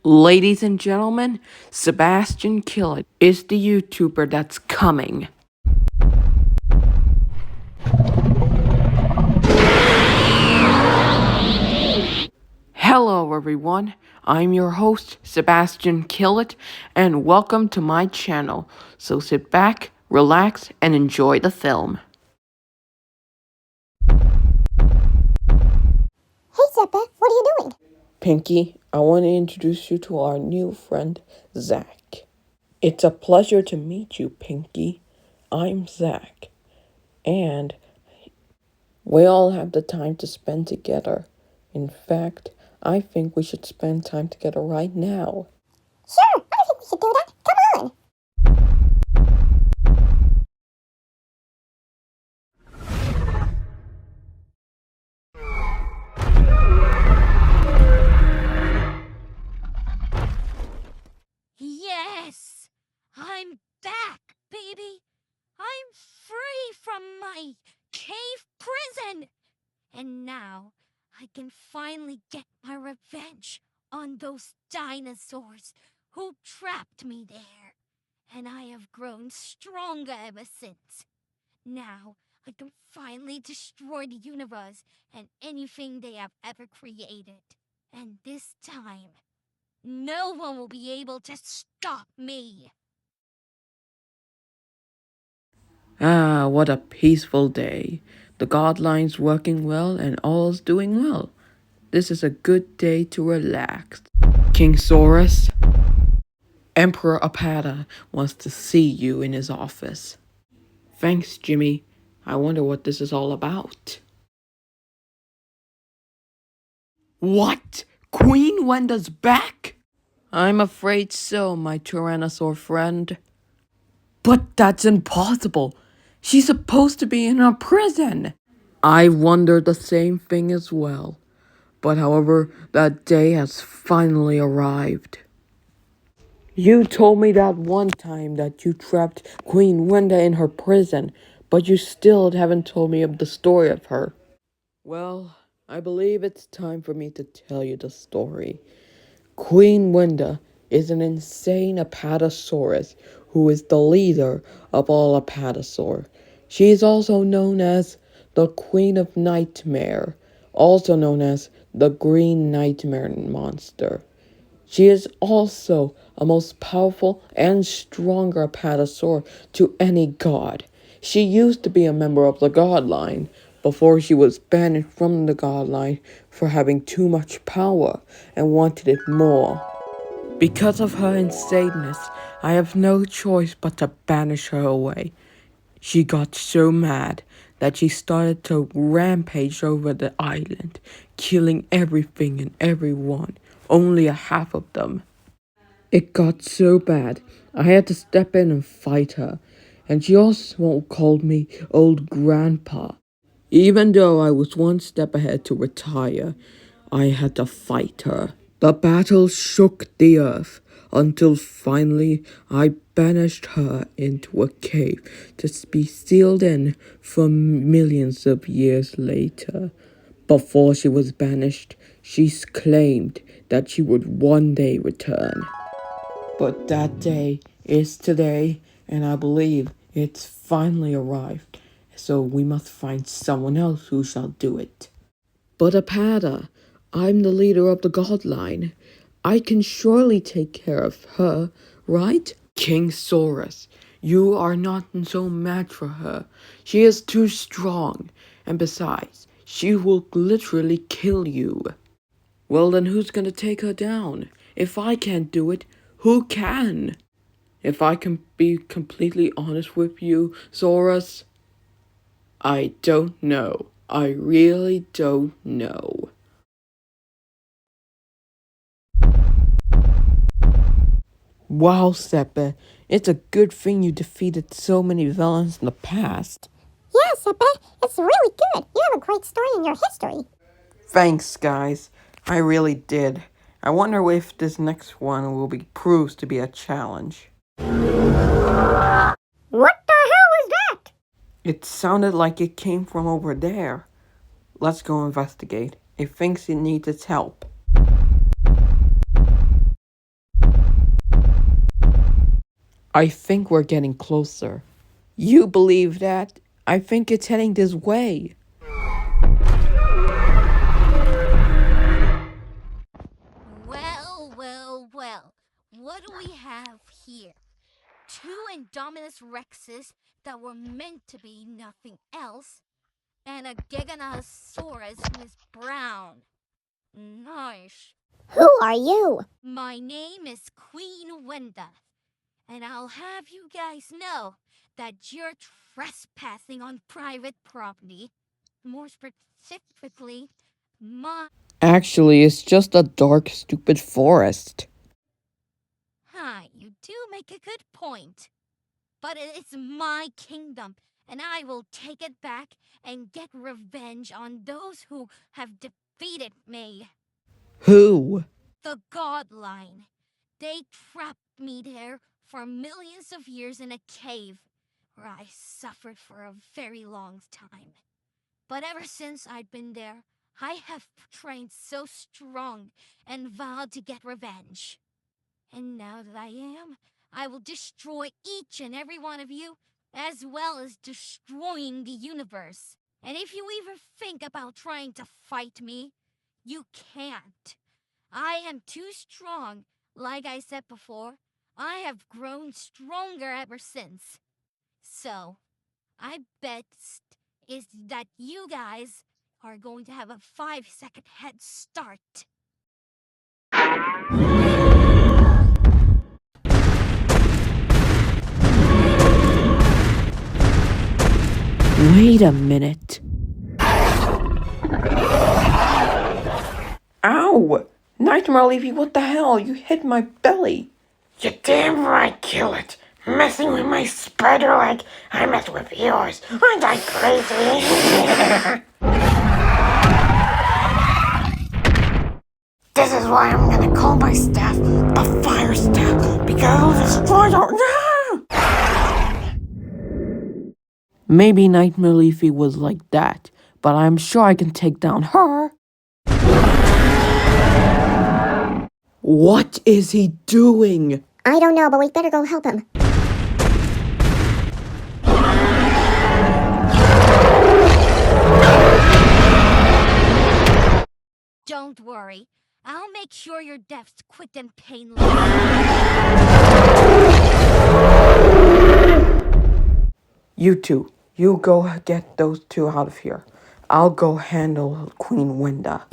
Ladies and gentlemen, Sebastian Killet is the YouTuber that's coming. Hello everyone, I'm your host Sebastian Killet and welcome to my channel. So sit back, relax, and enjoy the film. Hey Sebbe, what are you doing? Pinky, I want to introduce you to our new friend, Zach. It's a pleasure to meet you, Pinky. I'm Zach, and we all have the time to spend together. In fact, I think we should spend time together right now. Sure, I think we should do that. Come on. Yes! I'm back, baby! I'm free from my cave prison! And now I can finally get my revenge on those dinosaurs who trapped me there. And I have grown stronger ever since. Now I can finally destroy the universe and anything they have ever created. And this time, no one will be able to stop me. Ah, what a peaceful day. The god line's working well and all's doing well. This is a good day to relax. King Sorus, Emperor Apata wants to see you in his office. Thanks, Jimmy. I wonder what this is all about. What? Queen Wenda's back? I'm afraid so, my Tyrannosaur friend. But that's impossible. She's supposed to be in a prison. I wondered the same thing as well. But however, that day has finally arrived. You told me that one time that you trapped Queen Wenda in her prison, but you still haven't told me of the story of her. Well, I believe it's time for me to tell you the story. Queen Wenda is an insane apatosaurus who is the leader of all apatosaur. She is also known as the Queen of Nightmare, also known as the Green Nightmare Monster. She is also a most powerful and stronger apatosaur to any god. She used to be a member of the god line before she was banished from the god line for having too much power and wanted it more. Because of her insaneness, I have no choice but to banish her away. She got so mad that she started to rampage over the island, killing everything and everyone, only a half of them. It got so bad, I had to step in and fight her, and she also called me old grandpa. Even though I was one step ahead to retire, I had to fight her. The battle shook the earth until finally I banished her into a cave to be sealed in for millions of years later. Before she was banished, she claimed that she would one day return. But that day is today, and I believe it's finally arrived. So we must find someone else who shall do it. But Apata, I'm the leader of the god line. I can surely take care of her, right? King Sorus, you are not so match for her. She is too strong, and besides, she will literally kill you. Well, then who's gonna take her down? If I can't do it, who can? If I can be completely honest with you, Sorus, I don't know. I really don't know. Wow, Sebbe, it's a good thing you defeated so many villains in the past. Yeah, Sebbe, it's really good. You have a great story in your history. Thanks, guys. I really did. I wonder if this next one will be proves to be a challenge. What the hell was that? It sounded like it came from over there. Let's go investigate. It thinks it needs its help. I think we're getting closer. You believe that? I think it's heading this way. Well, well, well. What do we have here? Two Indominus Rexes that were meant to be nothing else, and a Giganotosaurus who is brown. Nice. Who are you? My name is Queen Wenda, and I'll have you guys know that you're trespassing on private property. More specifically, my. Actually, it's just a dark, stupid forest. Hi, you do make a good point. But it is my kingdom, and I will take it back and get revenge on those who have defeated me. Who? The God Line. They trapped me there for millions of years in a cave where I suffered for a very long time. But ever since I've been there, I have trained so strong and vowed to get revenge. And now that I will destroy each and every one of you, as well as destroying the universe. And if you even think about trying to fight me, you can't. I am too strong. Like I said before, I have grown stronger ever since. So, I bet is that you guys are going to have a 5-second head start. Wait a minute. Ow! Nightmare Leafy, what the hell? You hit my belly. You damn right, kill it. Messing with my spider leg, I mess with yours. Aren't I crazy? This is why I'm gonna call my staff the fire staff, because it'll destroy your. No! Maybe Nightmare Leafy was like that, but I'm sure I can take down her. What is he doing? I don't know, but we better go help him. Don't worry. I'll make sure your death's quick and painless. You two, you go get those two out of here. I'll go handle Queen Wenda.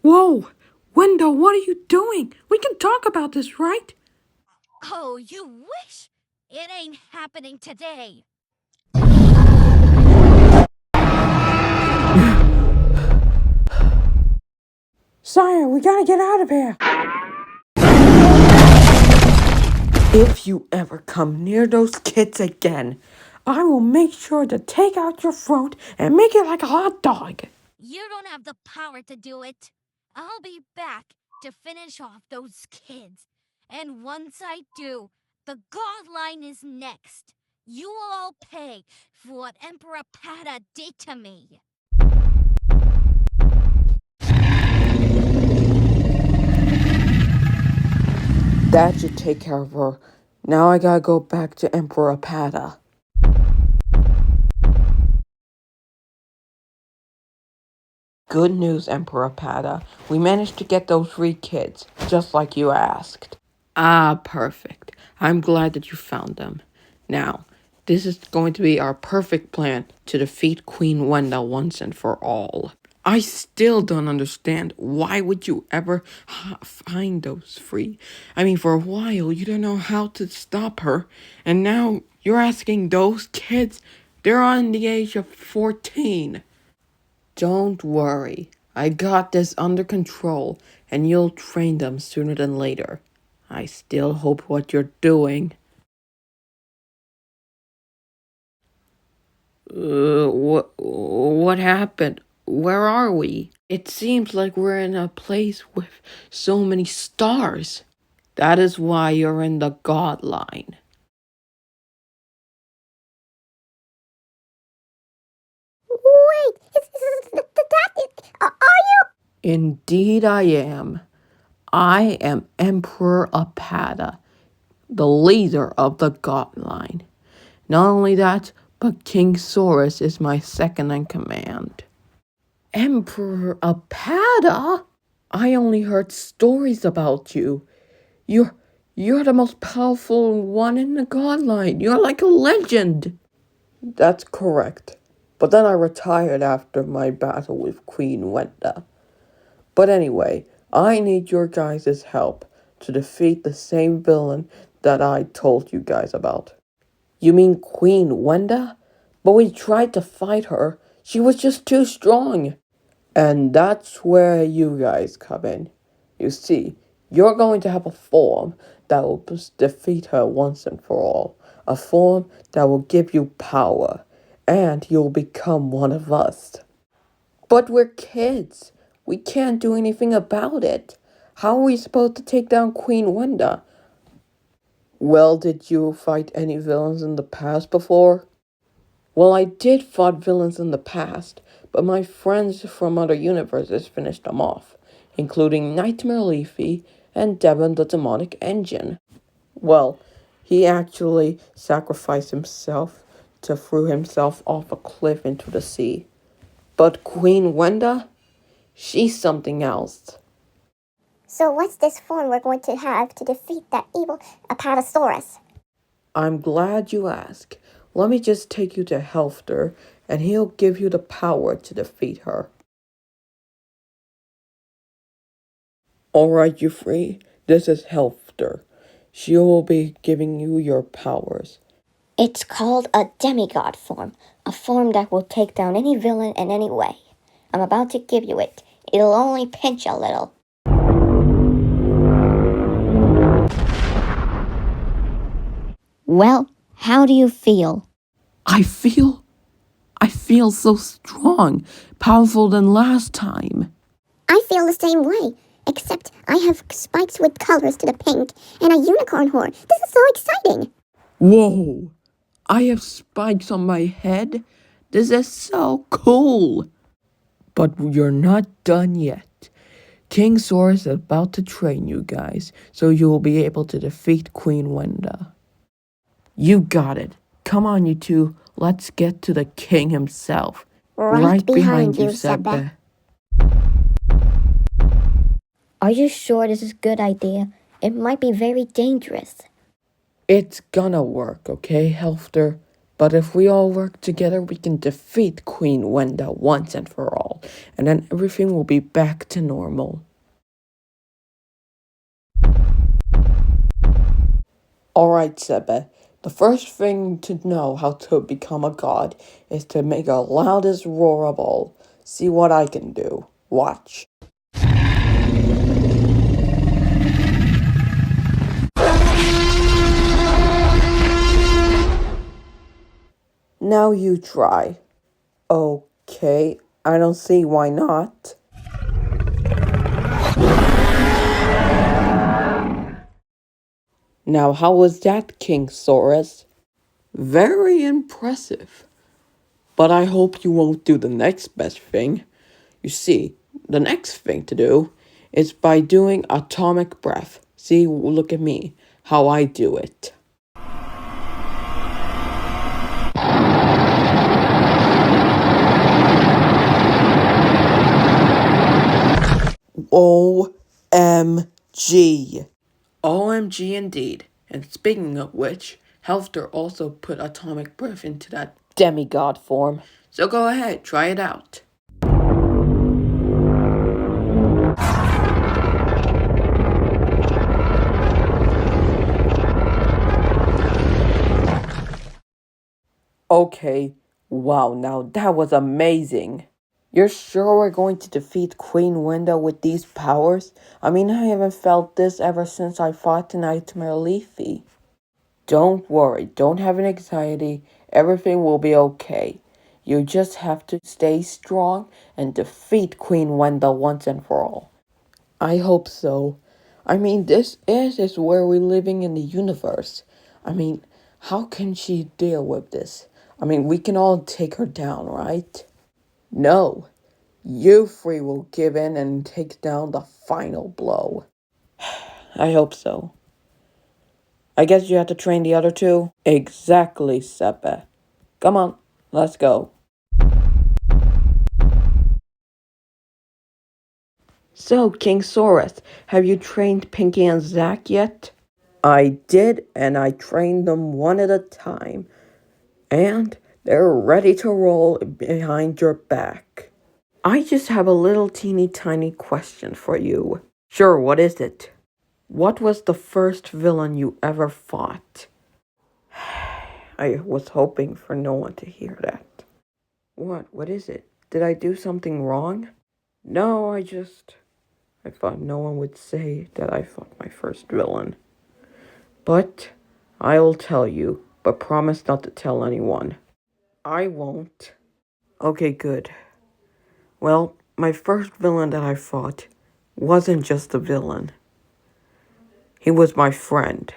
Whoa! Wenda, what are you doing? We can talk about this, right? Oh, you wish? It ain't happening today. Sire, we gotta get out of here. If you ever come near those kids again, I will make sure to take out your throat and make it like a hot dog. You don't have the power to do it. I'll be back to finish off those kids. And once I do, the God Line is next. You will all pay for what Emperor Pada did to me. That should take care of her. Now I gotta go back to Emperor Pada. Good news, Emperor Pada. We managed to get those 3 kids, just like you asked. Ah, perfect. I'm glad that you found them. Now, this is going to be our perfect plan to defeat Queen Wenda once and for all. I still don't understand. Why would you ever find those 3? I mean, for a while, you don't know how to stop her. And now, you're asking those kids? They're on the age of 14. Don't worry. I got this under control, and you'll train them sooner than later. I still hope what you're doing. What happened? Where are we? It seems like we're in a place with so many stars. That is why you're in the God Line. Wait, are you? Indeed I am. I am Emperor Apada, the leader of the god line. Not only that, but King Sorus is my second in command. Emperor Apada? I only heard stories about you. You're you're the most powerful one in the godline. You're like a legend. That's correct. But then I retired after my battle with Queen Wenda. But anyway, I need your guys' help to defeat the same villain that I told you guys about. You mean Queen Wenda? But we tried to fight her. She was just too strong. And that's where you guys come in. You see, you're going to have a form that will defeat her once and for all. A form that will give you power. And you'll become one of us. But we're kids. We can't do anything about it. How are we supposed to take down Queen Wenda? Well, did you fight any villains in the past before? Well, I did fight villains in the past, but my friends from other universes finished them off, including Nightmare Leafy and Devon the Demonic Engine. Well, he actually sacrificed himself to throw himself off a cliff into the sea. But Queen Wenda? She's something else. So what's this form we're going to have to defeat that evil Apatosaurus? I'm glad you asked. Let me just take you to Helfter, and he'll give you the power to defeat her. Alright, you free. This is Helfter. She will be giving you your powers. It's called a demigod form, a form that will take down any villain in any way. I'm about to give you it. It'll only pinch a little. Well, how do you feel? I feel so strong, powerful than last time. I feel the same way, except I have spikes with colors to the pink and a unicorn horn. This is so exciting. Whoa! I have spikes on my head? This is so cool! But you're not done yet. King Sorus is about to train you guys, so you will be able to defeat Queen Wenda. You got it. Come on, you two. Let's get to the king himself. Right behind you, Sebbe. Are you sure this is a good idea? It might be very dangerous. It's gonna work, okay, Helfter? But if we all work together, we can defeat Queen Wenda once and for all, and then everything will be back to normal. Alright, Sebbe. The first thing to know how to become a god is to make a loudest roar of all. See what I can do. Watch. Now you try. Okay, I don't see why not. Now, how was that, King Sorus? Very impressive. But I hope you won't do the next best thing. You see, the next thing to do is by doing atomic breath. See, look at me, how I do it. OMG. OMG indeed. And speaking of which, Helfter also put atomic breath into that demigod form. So go ahead, try it out. Okay, wow, now that was amazing. You're sure we're going to defeat Queen Wenda with these powers? I mean, I haven't felt this ever since I fought Nightmare Leafy. Don't worry, don't have an anxiety, everything will be okay. You just have to stay strong and defeat Queen Wenda once and for all. I hope so. I mean, this is where we're living in the universe. I mean, how can she deal with this? I mean, we can all take her down, right? No. You three will give in and take down the final blow. I hope so. I guess you have to train the other two? Exactly, Sebbe. Come on, let's go. So, King Sorus, have you trained Pinky and Zack yet? I did, and I trained them one at a time. And they're ready to roll behind your back. I just have a little teeny tiny question for you. Sure, what is it? What was the first villain you ever fought? I was hoping for no one to hear that. What? What is it? Did I do something wrong? No, I thought no one would say that I fought my first villain. But I'll tell you, but promise not to tell anyone. I won't. Okay, good. Well, my first villain that I fought wasn't just a villain. He was my friend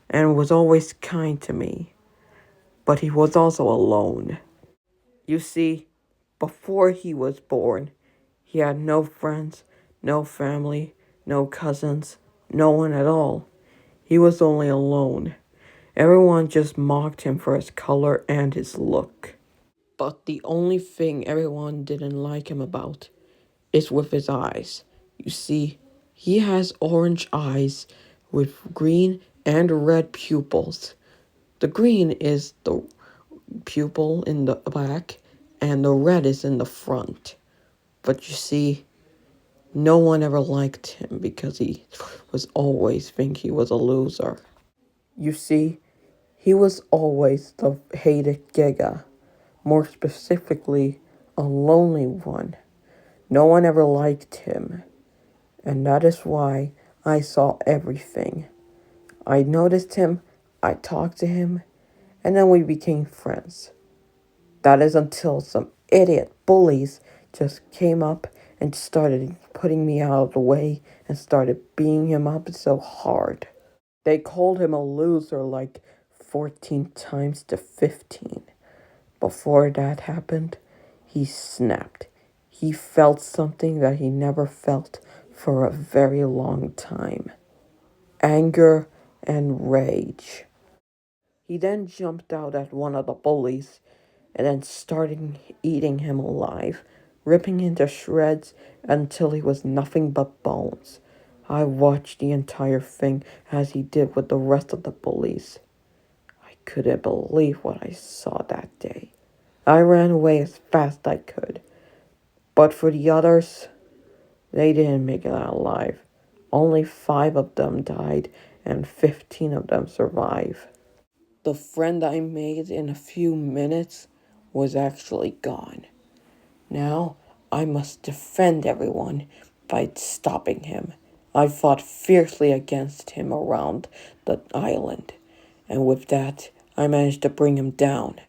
and was always kind to me, but he was also alone. You see, before he was born, he had no friends, no family, no cousins, no one at all. He was only alone. Everyone just mocked him for his color and his look. But the only thing everyone didn't like him about is with his eyes. You see, he has orange eyes with green and red pupils. The green is the pupil in the back, and the red is in the front. But you see, no one ever liked him because he was always think he was a loser. You see, he was always the hated Giga, more specifically, a lonely one. No one ever liked him, and that is why I saw everything. I noticed him, I talked to him, and then we became friends. That is until some idiot bullies just came up and started putting me out of the way and started beating him up so hard. They called him a loser like 14 times to 15. Before that happened, he snapped. He felt something that he never felt for a very long time. Anger and rage. He then jumped out at one of the bullies and then started eating him alive, ripping him to shreds until he was nothing but bones. I watched the entire thing as he did with the rest of the bullies. I couldn't believe what I saw that day. I ran away as fast as I could. But for the others, they didn't make it out alive. Only 5 of them died and 15 of them survived. The friend I made in a few minutes was actually gone. Now I must defend everyone by stopping him. I fought fiercely against him around the island, and with that, I managed to bring him down.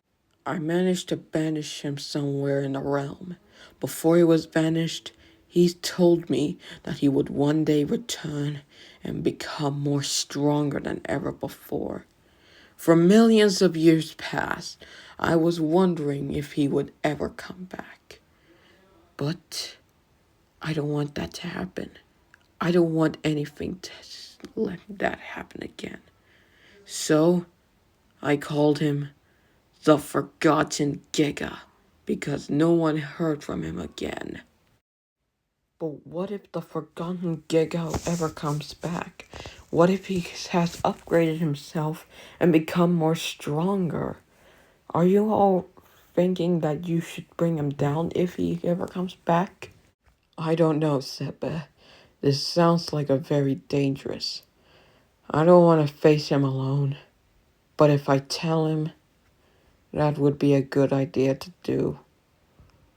I managed to banish him somewhere in the realm. Before he was banished, he told me that he would one day return and become more stronger than ever before. For millions of years past, I was wondering if he would ever come back. But I don't want that to happen. I don't want anything to let that happen again. So I called him the Forgotten Giga because no one heard from him again. But what if the Forgotten Giga ever comes back? What if he has upgraded himself and become more stronger? Are you all thinking that you should bring him down if he ever comes back? I don't know, Sebbe. This sounds like a very dangerous. I don't want to face him alone. But if I tell him, that would be a good idea to do.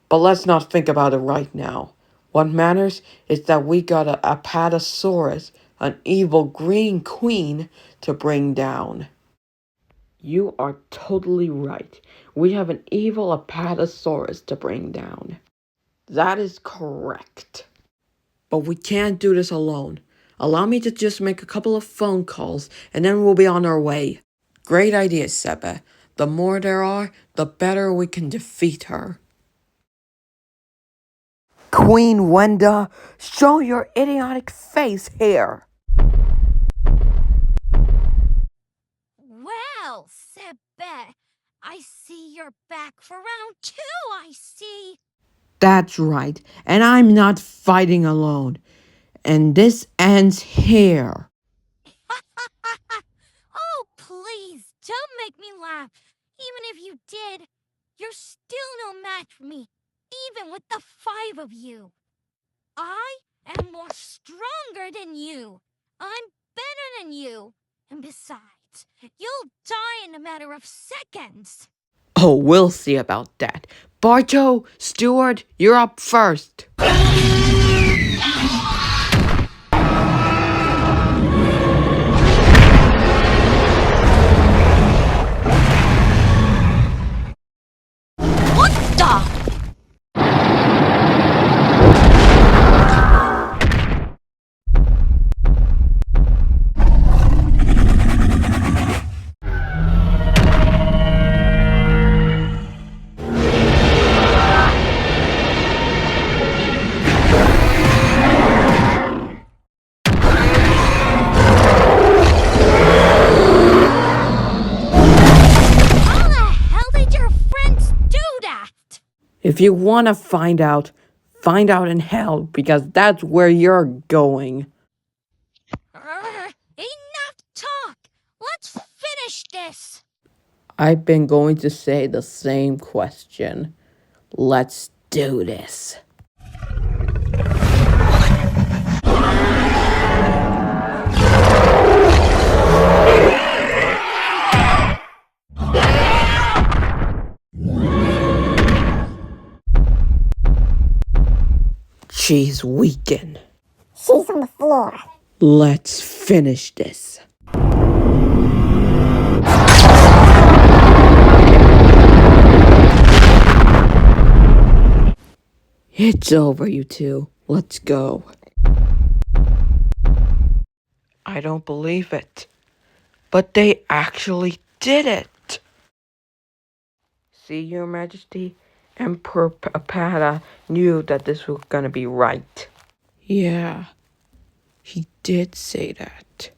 But let's not think about it right now. What matters is that we got a Apatosaurus, an evil green queen, to bring down. You are totally right. We have an evil Apatosaurus to bring down. That is correct. But we can't do this alone. Allow me to just make a couple of phone calls, and then we'll be on our way. Great idea, Sebbe. The more there are, the better we can defeat her. Queen Wenda, show your idiotic face here. Well, Sebbe, I see you're back for round 2, I see. That's right, and I'm not fighting alone. And this ends here. Oh, please, don't make me laugh. Even if you did, you're still no match for me, even with the 5 of you. I am more stronger than you. I'm better than you. And besides, you'll die in a matter of seconds. Oh, we'll see about that. Barto, Stewart, you're up first. What the? How the hell did your friends do that? If you want to find out in hell, because that's where you're going. Enough talk. Let's finish this. I've been going to say the same question. Let's do this. She's weakened. She's on the floor. Let's finish this. It's over, you two. Let's go. I don't believe it. But they actually did it. See, Your Majesty, Emperor Papada knew that this was gonna be right. Yeah, he did say that.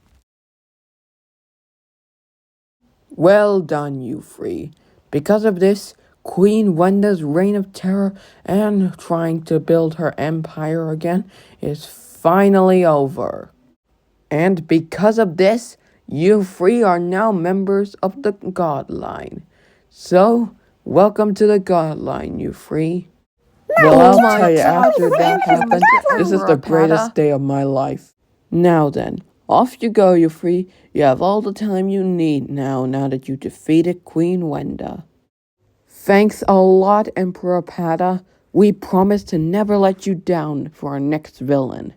Well done, you three. Because of this, Queen Wenda's reign of terror and trying to build her empire again is finally over. And because of this, you three are now members of the God Line. So, welcome to the God Line, you three. Well, I'll tell you, after that happened, this is the greatest day of my life. Now then, off you go, you three. You have all the time you need now that you defeated Queen Wenda. Thanks a lot, Emperor Pada. We promise to never let you down for our next villain.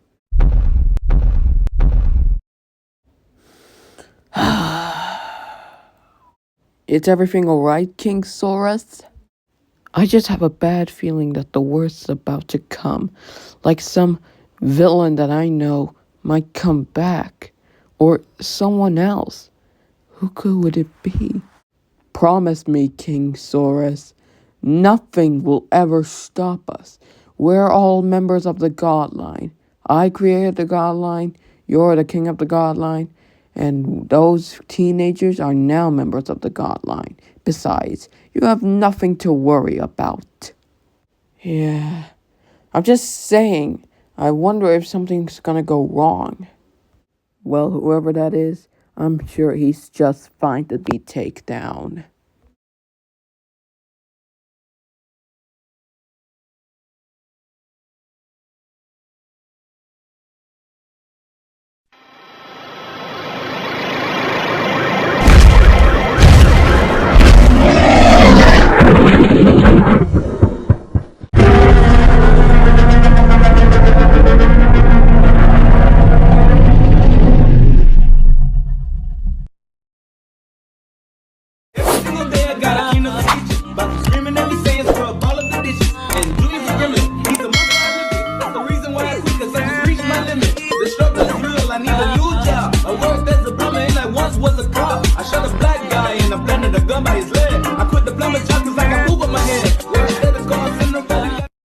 Is everything alright, King Sorus? I just have a bad feeling that the worst is about to come. Like some villain that I know might come back. Or someone else. Would it be? Promise me, King Sorus. Nothing will ever stop us. We're all members of the God Line. I created the God Line. You're the king of the God Line. And those teenagers are now members of the God Line. Besides, you have nothing to worry about. Yeah. I'm just saying, I wonder if something's gonna go wrong. Well, whoever that is, I'm sure he's just fine to be taken down.